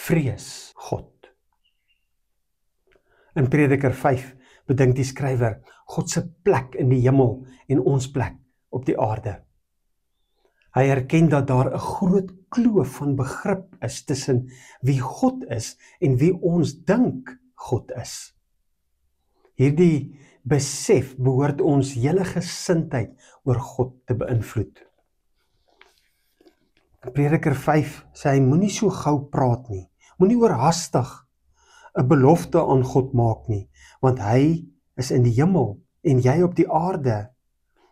vrees God. In Prediker 5 bedink die skrywer God se plek in die hemel en ons plek op die aarde. Hy erken dat daar 'n groot kloof van begrip is tussen wie God is en wie ons dink God is. Hierdie besef behoort ons hele gesindheid oor God te beïnvloed. Prediker 5 sê hy moenie so gou praat nie, moenie oorhaastig 'n belofte aan God maak nie, want hy is in die hemel en jy op die aarde.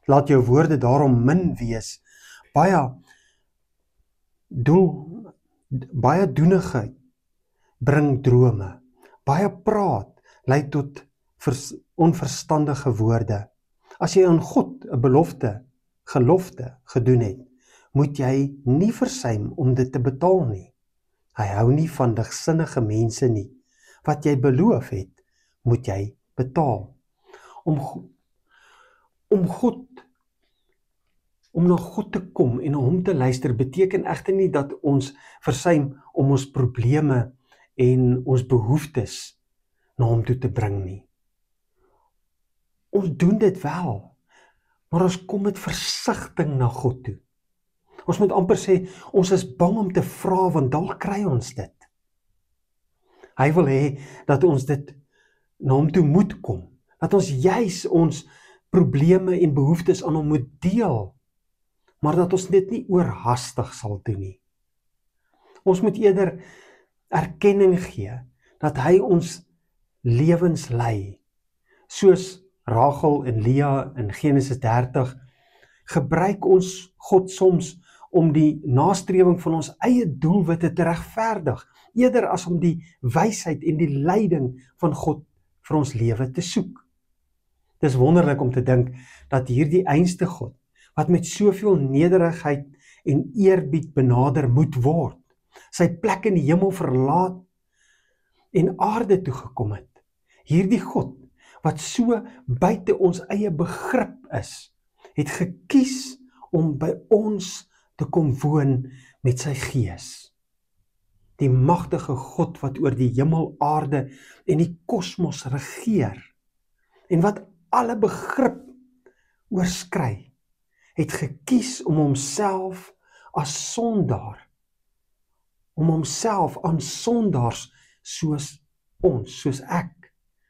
Laat jou woorde daarom min wees. Baie doenigheid bring drome. Baie praat lei tot onverstandige woorde. As jy aan God 'n gelofte gedoen het, moet jy nie versuim om dit te betaal nie. Hy hou nie van ligsinnige mense nie. Wat jy beloof het, moet jy betaal. Om na God te kom en na hom te luister beteken egter nie dat ons versuim om ons probleme en ons behoeftes na hom toe te bring nie. Ons doen dit wel, maar ons kom met versigtiging na God toe. Ons moet amper sê, ons is bang om te vra, want dalk kry ons dit. Hy wil hê dat ons dit na hom toe moet kom, dat ons juis ons probleme en behoeftes aan hom moet deel, maar dat ons dit nie oorhaastig sal doen nie. Ons moet eerder erkenning gee, dat hy ons lewens lei, soos Rachel en Lea in Genesis 30, gebruik ons God soms om die nastrewing van ons eie doelwitte te regverdig, eerder as om die wysheid en die leiding van God vir ons lewe te soek. Dis wonderlik om te dink dat hierdie einste God, wat met soveel nederigheid en eerbied benader moet word, sy plek in die hemel verlaat en aarde toe gekom het. Hierdie God, wat so buite ons eie begrip is, het gekies om by ons te kom woon met sy gees. Die magtige God wat oor die hemel, aarde en die kosmos regeer en wat alle begrip oorskry, het gekies om homself as sondaar, om homself aan sondaars soos ons, soos ek,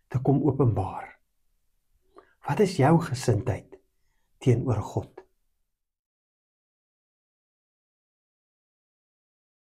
te kom openbaar. Wat is jou gesindheid teenoor God?